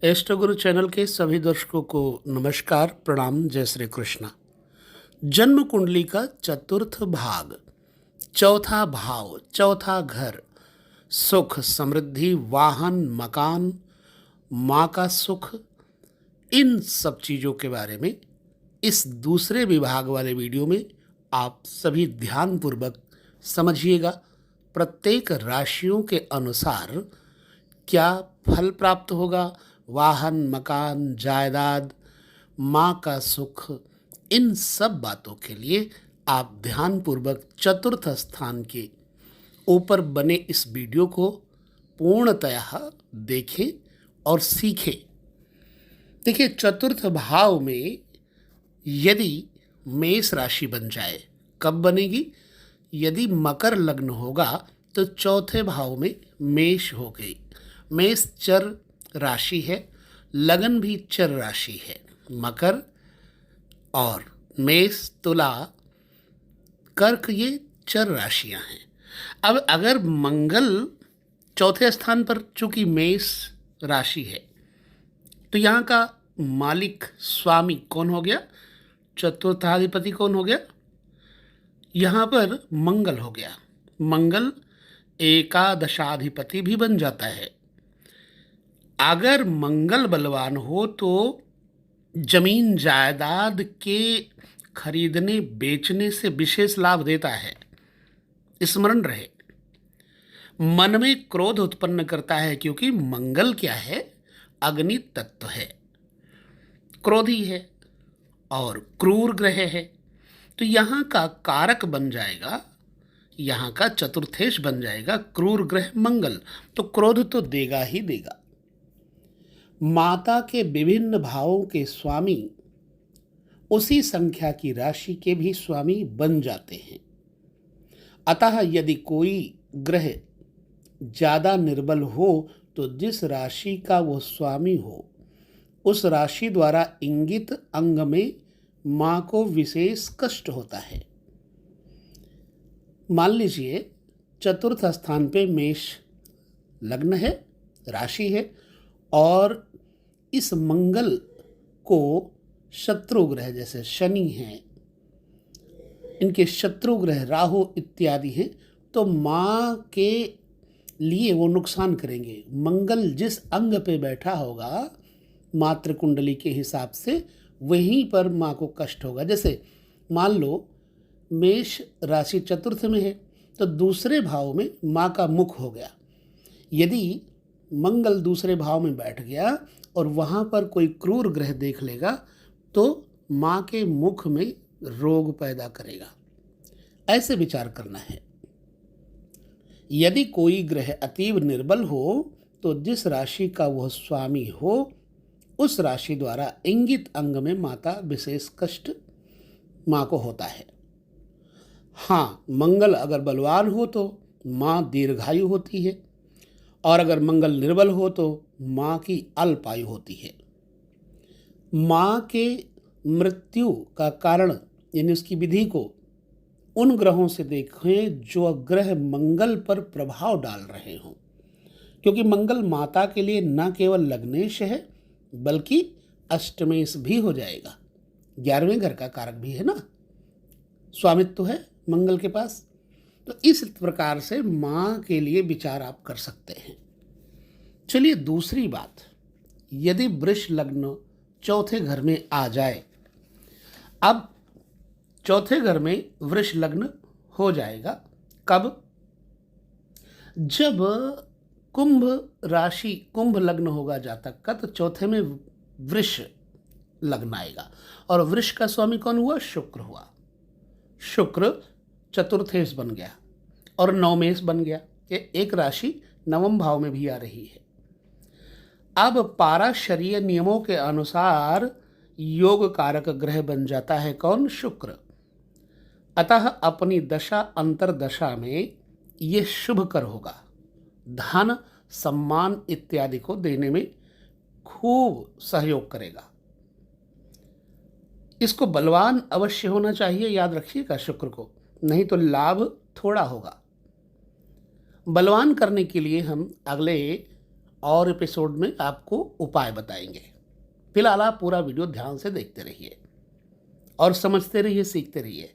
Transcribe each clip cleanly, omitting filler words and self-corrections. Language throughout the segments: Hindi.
एस्ट्रो गुरु चैनल के सभी दर्शकों को नमस्कार, प्रणाम, जय श्री कृष्णा। जन्म कुंडली का चतुर्थ भाग, चौथा भाव, चौथा घर, सुख, समृद्धि, वाहन, मकान, माँ का सुख, इन सब चीज़ों के बारे में इस दूसरे विभाग वाले वीडियो में आप सभी ध्यानपूर्वक समझिएगा। प्रत्येक राशियों के अनुसार क्या फल प्राप्त होगा, वाहन, मकान, जायदाद, माँ का सुख, इन सब बातों के लिए आप ध्यानपूर्वक चतुर्थ स्थान के ऊपर बने इस वीडियो को पूर्णतः देखें और सीखें। देखिए, चतुर्थ भाव में यदि मेष राशि बन जाए, कब बनेगी? यदि मकर लग्न होगा तो चौथे भाव में मेष हो गई। मेष चर राशि है, लगन भी चर राशि है। मकर और मेष, तुला, कर्क, ये चर राशियां हैं। अब अगर मंगल चौथे स्थान पर चूंकि मेष राशि है तो यहाँ का मालिक, स्वामी कौन हो गया? चतुर्थाधिपति कौन हो गया? यहाँ पर मंगल हो गया। मंगल एकादशाधिपति भी बन जाता है। अगर मंगल बलवान हो तो जमीन जायदाद के खरीदने बेचने से विशेष लाभ देता है। स्मरण रहे, मन में क्रोध उत्पन्न करता है क्योंकि मंगल क्या है? अग्नि तत्व है, क्रोधी है और क्रूर ग्रह है। तो यहाँ का कारक बन जाएगा, यहाँ का चतुर्थेश बन जाएगा क्रूर ग्रह मंगल, तो क्रोध तो देगा ही देगा। माता के विभिन्न भावों के स्वामी उसी संख्या की राशि के भी स्वामी बन जाते हैं। अतः यदि कोई ग्रह ज़्यादा निर्बल हो तो जिस राशि का वो स्वामी हो उस राशि द्वारा इंगित अंग में माँ को विशेष कष्ट होता है। मान लीजिए चतुर्थ स्थान पे मेष लग्न है, राशि है, और इस मंगल को शत्रु ग्रह जैसे शनि हैं, इनके शत्रु ग्रह राहु इत्यादि हैं, तो माँ के लिए वो नुकसान करेंगे। मंगल जिस अंग पे बैठा होगा मातृ कुंडली के हिसाब से वहीं पर माँ को कष्ट होगा। जैसे मान लो मेष राशि चतुर्थ में है तो दूसरे भाव में माँ का मुख हो गया। यदि मंगल दूसरे भाव में बैठ गया और वहाँ पर कोई क्रूर ग्रह देख लेगा तो माँ के मुख में रोग पैदा करेगा। ऐसे विचार करना है। यदि कोई ग्रह अतीव निर्बल हो तो जिस राशि का वह स्वामी हो उस राशि द्वारा इंगित अंग में माता विशेष कष्ट माँ को होता है। हाँ, मंगल अगर बलवान हो तो माँ दीर्घायु होती है, और अगर मंगल निर्बल हो तो माँ की अल्पायु होती है। माँ के मृत्यु का कारण यानी उसकी विधि को उन ग्रहों से देखें जो ग्रह मंगल पर प्रभाव डाल रहे हों, क्योंकि मंगल माता के लिए न केवल लग्नेश है बल्कि अष्टमेश भी हो जाएगा। 11वें घर का कारक भी है ना, स्वामित्व है मंगल के पास। तो इस प्रकार से माँ के लिए विचार आप कर सकते हैं। चलिए दूसरी बात, यदि वृष लग्न चौथे घर में आ जाए, अब चौथे घर में वृष लग्न हो जाएगा कब? जब कुंभ राशि, कुंभ लग्न होगा जातक का, तो चौथे में वृष लग्न आएगा। और वृष का स्वामी कौन हुआ? शुक्र हुआ। शुक्र चतुर्थेश बन गया और नवमेश बन गया। ये एक राशि नवम भाव में भी आ रही है। अब पाराशरीय नियमों के अनुसार योग कारक ग्रह बन जाता है कौन? शुक्र। अतः अपनी दशा अंतरदशा में ये शुभ कर होगा, धन, सम्मान इत्यादि को देने में खूब सहयोग करेगा। इसको बलवान अवश्य होना चाहिए, याद रखिएगा शुक्र को, नहीं तो लाभ थोड़ा होगा। बलवान करने के लिए हम अगले और एपिसोड में आपको उपाय बताएंगे। फिलहाल आप पूरा वीडियो ध्यान से देखते रहिए और समझते रहिए, सीखते रहिए।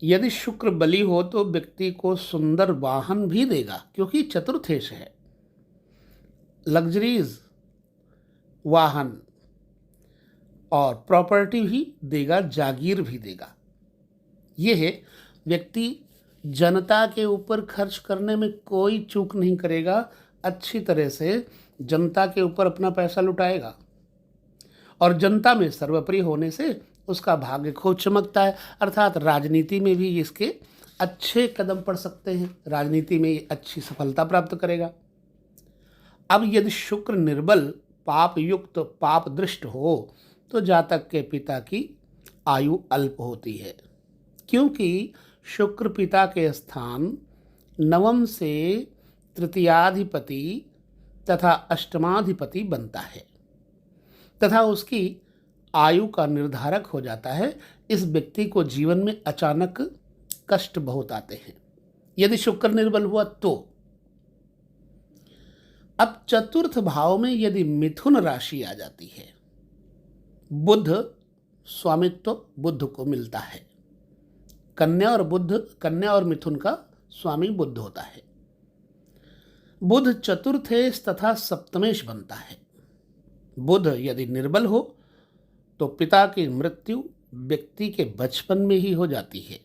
यदि शुक्र बली हो तो व्यक्ति को सुंदर वाहन भी देगा, क्योंकि चतुर्थेश है। लग्जरीज वाहन और प्रॉपर्टी भी देगा, जागीर भी देगा। यह व्यक्ति जनता के ऊपर खर्च करने में कोई चूक नहीं करेगा, अच्छी तरह से जनता के ऊपर अपना पैसा लुटाएगा और जनता में सर्वप्रिय होने से उसका भाग्य खूब चमकता है। अर्थात राजनीति में भी इसके अच्छे कदम पड़ सकते हैं, राजनीति में अच्छी सफलता प्राप्त करेगा। अब यदि शुक्र निर्बल, पाप युक्त, पाप दृष्ट हो तो जातक के पिता की आयु अल्प होती है, क्योंकि शुक्र पिता के स्थान नवम से तृतीयाधिपति तथा अष्टमाधिपति बनता है तथा उसकी आयु का निर्धारक हो जाता है। इस व्यक्ति को जीवन में अचानक कष्ट बहुत आते हैं यदि शुक्र निर्बल हुआ तो। अब चतुर्थ भाव में यदि मिथुन राशि आ जाती है, बुध स्वामित्व बुध को मिलता है। कन्या और मिथुन का स्वामी बुध होता है। बुध चतुर्थेश तथा सप्तमेश बनता है। बुध यदि निर्बल हो तो पिता की मृत्यु व्यक्ति के बचपन में ही हो जाती है,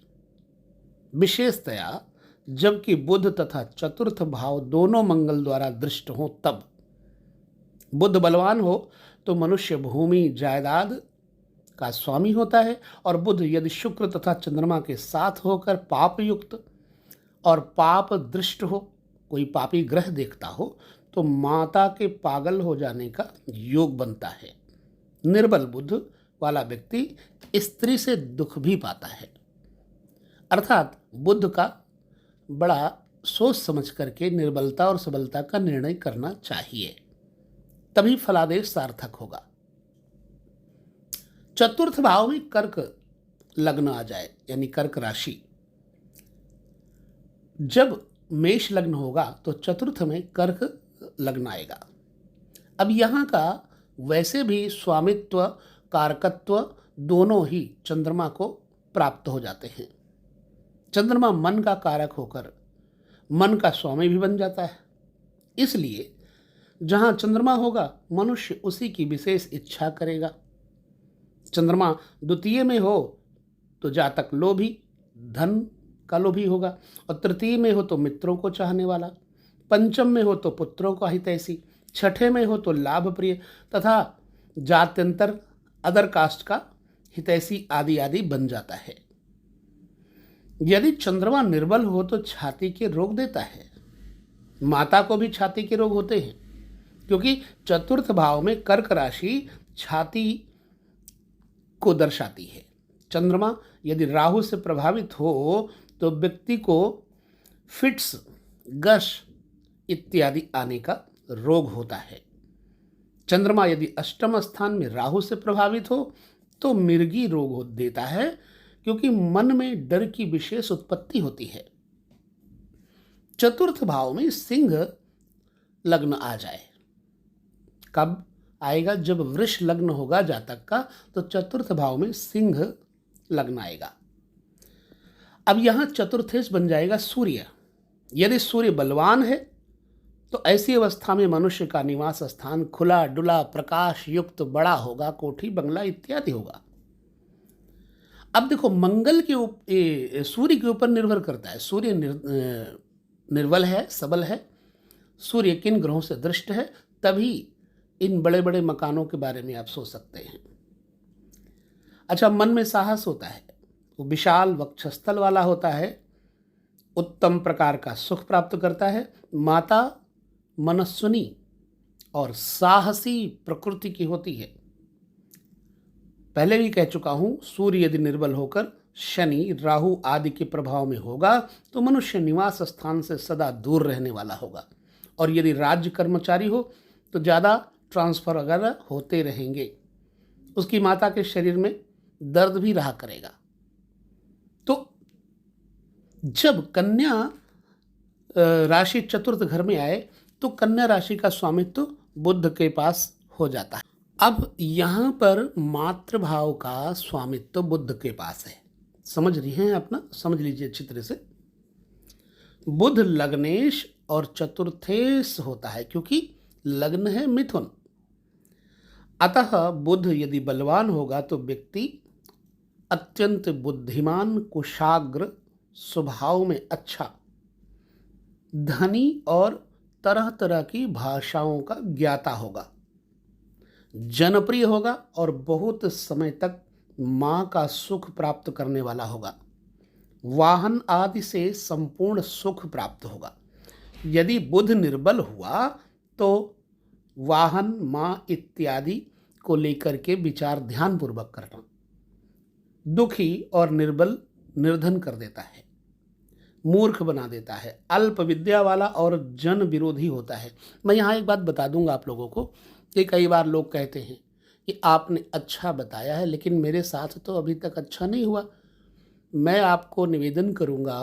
विशेषतया जबकि बुध तथा चतुर्थ भाव दोनों मंगल द्वारा दृष्ट हो तब। बुध बलवान हो तो मनुष्य भूमि जायदाद का स्वामी होता है, और बुध यदि शुक्र तथा चंद्रमा के साथ होकर पाप युक्त और पाप दृष्ट हो, कोई पापी ग्रह देखता हो, तो माता के पागल हो जाने का योग बनता है। निर्बल बुध वाला व्यक्ति स्त्री से दुख भी पाता है। अर्थात बुध का बड़ा सोच समझ करके निर्बलता और सबलता का निर्णय करना चाहिए, तभी फलादेश सार्थक होगा। चतुर्थ भाव में कर्क लग्न आ जाए, यानी कर्क राशि। जब मेष लग्न होगा तो चतुर्थ में कर्क लग्न आएगा। अब यहाँ का वैसे भी स्वामित्व कारकत्व दोनों ही चंद्रमा को प्राप्त हो जाते हैं। चंद्रमा मन का कारक होकर मन का स्वामी भी बन जाता है। इसलिए जहाँ चंद्रमा होगा मनुष्य उसी की विशेष इच्छा करेगा। चंद्रमा द्वितीय में हो तो जातक लोभी, धन का लोभी होगा, और तृतीय में हो तो मित्रों को चाहने वाला, पंचम में हो तो पुत्रों का हितैषी, छठे में हो तो लाभ प्रिय तथा जात्यंतर अदर कास्ट का हितैषी आदि आदि बन जाता है। यदि चंद्रमा निर्बल हो तो छाती के रोग देता है। माता को भी छाती के रोग होते हैं, क्योंकि चतुर्थ भाव में कर्क राशि छाती को दर्शाती है। चंद्रमा यदि राहु से प्रभावित हो तो व्यक्ति को फिट्स, गश इत्यादि आने का रोग होता है। चंद्रमा यदि अष्टम स्थान में राहु से प्रभावित हो तो मिर्गी रोग देता है, क्योंकि मन में डर की विशेष उत्पत्ति होती है। चतुर्थ भाव में सिंह लग्न आ जाए, कब आएगा? जब वृष लग्न होगा जातक का तो चतुर्थ भाव में सिंह लग्न आएगा। अब यहाँ चतुर्थेश बन जाएगा सूर्य। यदि सूर्य बलवान है तो ऐसी अवस्था में मनुष्य का निवास स्थान खुला डुला प्रकाश युक्त बड़ा होगा, कोठी बंगला इत्यादि होगा। अब देखो, मंगल के सूर्य के ऊपर निर्भर करता है। सूर्य निर्बल है, सबल है, सूर्य किन ग्रहों से दृष्ट है, तभी इन बड़े बड़े मकानों के बारे में आप सोच सकते हैं। अच्छा, मन में साहस होता है, वो विशाल वक्षस्थल वाला होता है, उत्तम प्रकार का सुख प्राप्त करता है। माता मनस्विनी और साहसी प्रकृति की होती है। पहले भी कह चुका हूं, सूर्य यदि निर्बल होकर शनि राहु आदि के प्रभाव में होगा तो मनुष्य निवास स्थान से सदा दूर रहने वाला होगा, और यदि राज्य कर्मचारी हो तो ज़्यादा ट्रांसफर वगैरह होते रहेंगे। उसकी माता के शरीर में दर्द भी रहा करेगा। तो जब कन्या राशि चतुर्थ घर में आए तो कन्या राशि का स्वामित्व बुध के पास हो जाता है। अब यहाँ पर मातृभाव का स्वामित्व बुध के पास है। समझ रही हैं अपना, समझ लीजिए अच्छी तरह से। बुध लग्नेश और चतुर्थेश होता है, क्योंकि लग्न है मिथुन। अतः बुध यदि बलवान होगा तो व्यक्ति अत्यंत बुद्धिमान, कुशाग्र, स्वभाव में अच्छा, धनी और तरह तरह की भाषाओं का ज्ञाता होगा, जनप्रिय होगा और बहुत समय तक माँ का सुख प्राप्त करने वाला होगा। वाहन आदि से संपूर्ण सुख प्राप्त होगा। यदि बुध निर्बल हुआ तो वाहन, माँ इत्यादि को लेकर के विचार ध्यानपूर्वक करना। दुखी और निर्बल निर्धन कर देता है, मूर्ख बना देता है, अल्प विद्या वाला और जन विरोधी होता है। मैं यहाँ एक बात बता दूंगा आप लोगों को कि कई बार लोग कहते हैं कि आपने अच्छा बताया है लेकिन मेरे साथ तो अभी तक अच्छा नहीं हुआ। मैं आपको निवेदन करूंगा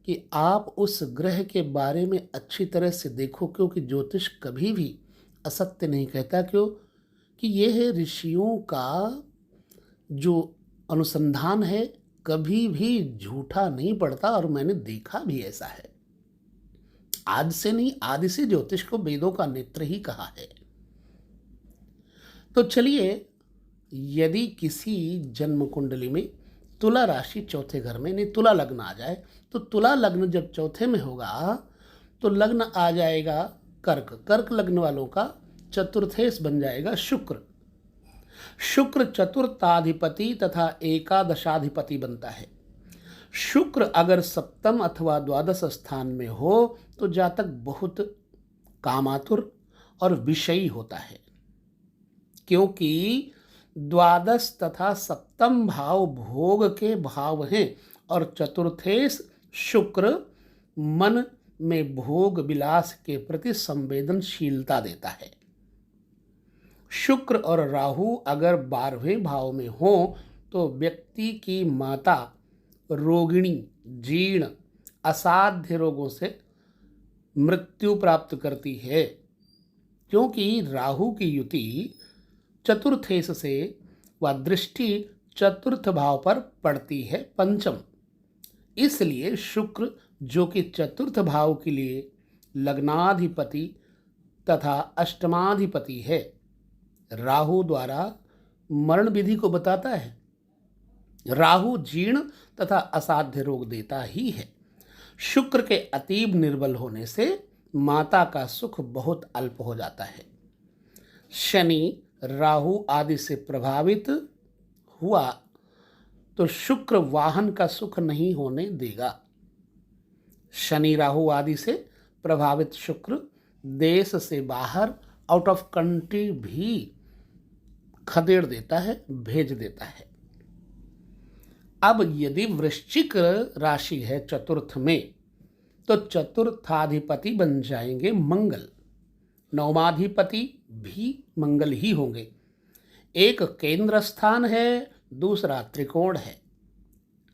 कि आप उस ग्रह के बारे में अच्छी तरह से देखो, क्योंकि ज्योतिष कभी भी असत्य नहीं कहता। क्यों कि ये है ऋषियों का जो अनुसंधान है, कभी भी झूठा नहीं पड़ता, और मैंने देखा भी ऐसा है। आज से नहीं, आदि से ज्योतिष को वेदों का नेत्र ही कहा है। तो चलिए, यदि किसी जन्म कुंडली में तुला राशि चौथे घर में, नहीं तुला लग्न आ जाए, तो तुला लग्न जब चौथे में होगा तो लग्न आ जाएगा कर्क। कर्क लग्न वालों का चतुर्थेश बन जाएगा शुक्र। शुक्र चतुर्थाधिपति तथा एकादशाधिपति बनता है। शुक्र अगर सप्तम अथवा द्वादश स्थान में हो तो जातक बहुत कामातुर और विषयी होता है, क्योंकि द्वादश तथा सप्तम भाव भोग के भाव हैं और चतुर्थेश शुक्र मन में भोग विलास के प्रति संवेदनशीलता देता है। शुक्र और राहु अगर 12वें भाव में हो तो व्यक्ति की माता रोगिणी, जीर्ण, असाध्य रोगों से मृत्यु प्राप्त करती है, क्योंकि राहु की युति चतुर्थेश से व दृष्टि चतुर्थ भाव पर पड़ती है, पंचम। इसलिए शुक्र जो कि चतुर्थ भाव के लिए लग्नाधिपति तथा अष्टमाधिपति है, राहु द्वारा मरण विधि को बताता है। राहु जीर्ण तथा असाध्य रोग देता ही है। शुक्र के अतीब निर्बल होने से माता का सुख बहुत अल्प हो जाता है। शनि राहु आदि से प्रभावित हुआ तो शुक्र वाहन का सुख नहीं होने देगा। शनि राहु आदि से प्रभावित शुक्र देश से बाहर, आउट ऑफ कंट्री भी खदेड़ देता है, भेज देता है। अब यदि वृश्चिक राशि है चतुर्थ में, तो चतुर्थाधिपति बन जाएंगे मंगल। नवमाधिपति भी मंगल ही होंगे। एक केंद्र स्थान है, दूसरा त्रिकोण है।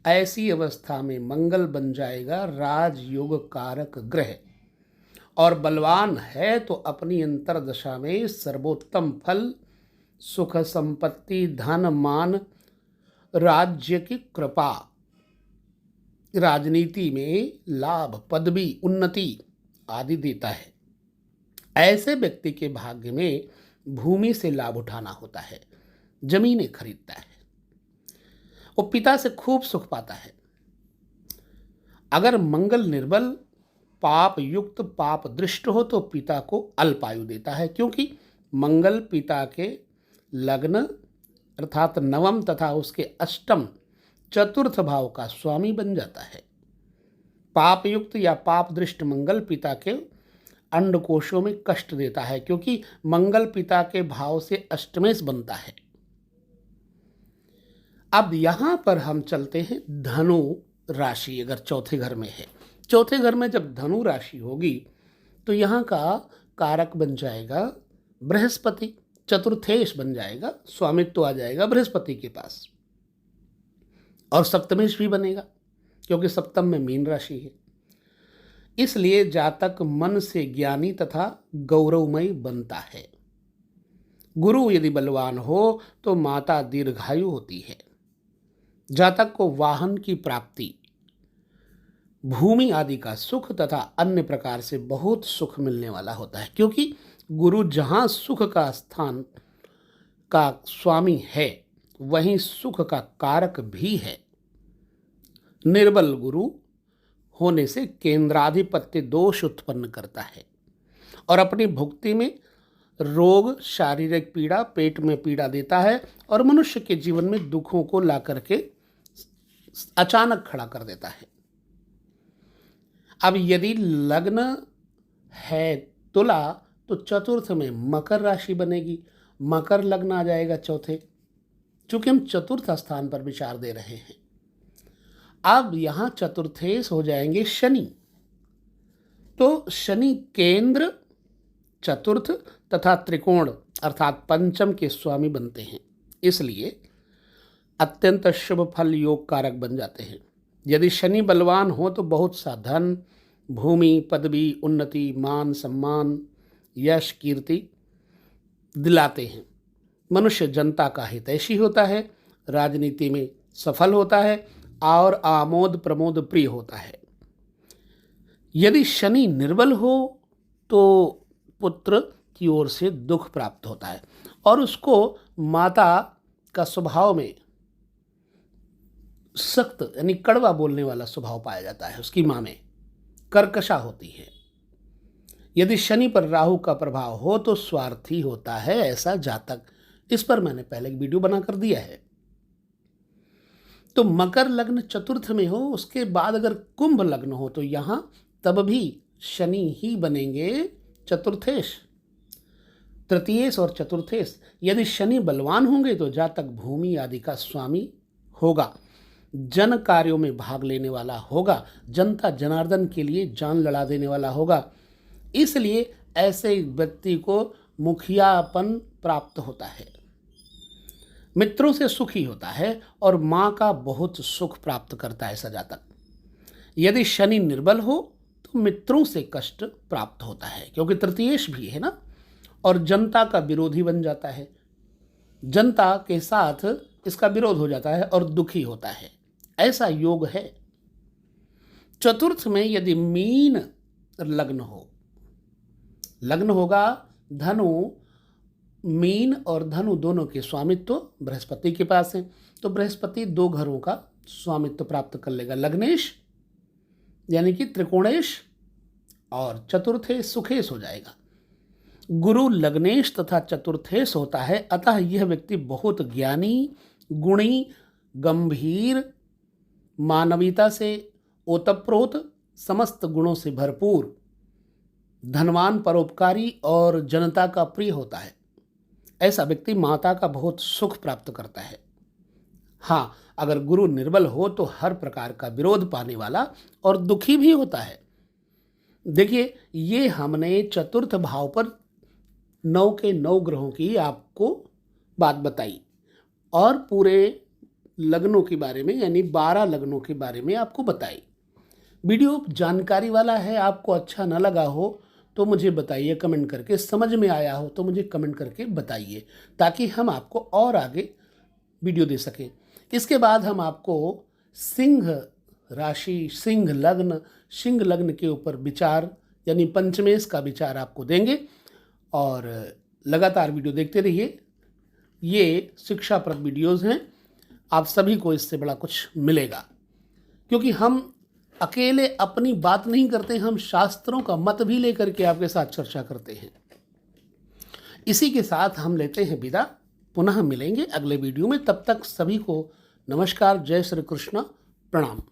ऐसी अवस्था में मंगल बन जाएगा राजयोग कारक ग्रह, और बलवान है तो अपनी अंतर्दशा में सर्वोत्तम फल, सुख, संपत्ति, धन, मान, राज्य की कृपा, राजनीति में लाभ, पदवी, उन्नति आदि देता है। ऐसे व्यक्ति के भाग्य में भूमि से लाभ उठाना होता है, जमीनें खरीदता है, वो पिता से खूब सुख पाता है। अगर मंगल निर्बल, पाप युक्त, पाप दृष्ट हो तो पिता को अल्पायु देता है, क्योंकि मंगल पिता के लग्न अर्थात नवम तथा उसके अष्टम चतुर्थ भाव का स्वामी बन जाता है। पाप युक्त या पाप दृष्ट मंगल पिता के अंडकोशों में कष्ट देता है, क्योंकि मंगल पिता के भाव से अष्टमेश बनता है। अब यहां पर हम चलते हैं धनु राशि अगर चौथे घर में है। चौथे घर में जब धनु राशि होगी तो यहाँ का कारक बन जाएगा बृहस्पति, चतुर्थेश बन जाएगा, स्वामित्व आ जाएगा बृहस्पति के पास, और सप्तमेश भी बनेगा क्योंकि सप्तम में मीन राशि है। इसलिए जातक मन से ज्ञानी तथा गौरवमय बनता है। गुरु यदि बलवान हो तो माता दीर्घायु होती है। जातक को वाहन की प्राप्ति, भूमि आदि का सुख तथा अन्य प्रकार से बहुत सुख मिलने वाला होता है, क्योंकि गुरु जहाँ सुख का स्थान का स्वामी है वहीं सुख का कारक भी है। निर्बल गुरु होने से केंद्राधिपत्य दोष उत्पन्न करता है और अपनी भुक्ति में रोग, शारीरिक पीड़ा, पेट में पीड़ा देता है और मनुष्य के जीवन में दुखों को ला करके अचानक खड़ा कर देता है। अब यदि लग्न है तुला तो चतुर्थ में मकर राशि बनेगी, मकर लग्न आ जाएगा चौथे, चूंकि हम चतुर्थ स्थान पर विचार दे रहे हैं। अब यहां चतुर्थेश हो जाएंगे शनि, तो शनि केंद्र, चतुर्थ तथा त्रिकोण अर्थात पंचम के स्वामी बनते हैं, इसलिए अत्यंत शुभ फल योग कारक बन जाते हैं। यदि शनि बलवान हो तो बहुत सा धन, भूमि, पदवी, उन्नति, मान सम्मान, यश, कीर्ति दिलाते हैं। मनुष्य जनता का हितैषी होता है, राजनीति में सफल होता है और आमोद प्रमोद प्रिय होता है। यदि शनि निर्बल हो तो पुत्र की ओर से दुख प्राप्त होता है और उसको माता का स्वभाव में सख्त यानी कड़वा बोलने वाला स्वभाव पाया जाता है। उसकी माँ में कर्कशा होती है। यदि शनि पर राहु का प्रभाव हो तो स्वार्थी होता है ऐसा जातक। इस पर मैंने पहले एक वीडियो बनाकर दिया है। तो मकर लग्न चतुर्थ में हो, उसके बाद अगर कुंभ लग्न हो तो यहां तब भी शनि ही बनेंगे चतुर्थेश, तृतीयेश और चतुर्थेश। यदि शनि बलवान होंगे तो जातक भूमि आदि का स्वामी होगा, जन कार्यों में भाग लेने वाला होगा, जनता जनार्दन के लिए जान लड़ा देने वाला होगा। इसलिए ऐसे व्यक्ति को मुखियापन प्राप्त होता है, मित्रों से सुखी होता है और माँ का बहुत सुख प्राप्त करता है ऐसा जातक। यदि शनि निर्बल हो तो मित्रों से कष्ट प्राप्त होता है, क्योंकि तृतीयेश भी है ना, और जनता का विरोधी बन जाता है, जनता के साथ इसका विरोध हो जाता है और दुखी होता है, ऐसा योग है। चतुर्थ में यदि मीन लग्न हो, लग्न होगा धनु, मीन और धनु दोनों के स्वामित्व बृहस्पति के पास है, तो बृहस्पति दो घरों का स्वामित्व प्राप्त कर लेगा, लग्नेश यानी कि त्रिकोणेश और चतुर्थेश सुखेश हो जाएगा। गुरु लग्नेश तथा चतुर्थेश होता है, अतः यह व्यक्ति बहुत ज्ञानी, गुणी, गंभीर, मानवीयता से ओतप्रोत, समस्त गुणों से भरपूर, धनवान, परोपकारी और जनता का प्रिय होता है। ऐसा व्यक्ति माता का बहुत सुख प्राप्त करता है। हाँ, अगर गुरु निर्बल हो तो हर प्रकार का विरोध पाने वाला और दुखी भी होता है। देखिए, ये हमने चतुर्थ भाव पर 9 के 9 ग्रहों की आपको बात बताई और पूरे लग्नों के बारे में यानी 12 लग्नों के बारे में आपको बताई। वीडियो जानकारी वाला है, आपको अच्छा न लगा हो तो मुझे बताइए कमेंट करके, समझ में आया हो तो मुझे कमेंट करके बताइए, ताकि हम आपको और आगे वीडियो दे सकें। इसके बाद हम आपको सिंह राशि, सिंह लग्न के ऊपर विचार यानी पंचमेश का विचार आपको देंगे और लगातार वीडियो देखते रहिए। ये शिक्षाप्रद वीडियोज़ हैं, आप सभी को इससे बड़ा कुछ मिलेगा, क्योंकि हम अकेले अपनी बात नहीं करते, हम शास्त्रों का मत भी लेकर के आपके साथ चर्चा करते हैं। इसी के साथ हम लेते हैं विदा, पुनः मिलेंगे अगले वीडियो में। तब तक सभी को नमस्कार, जय श्री कृष्ण, प्रणाम।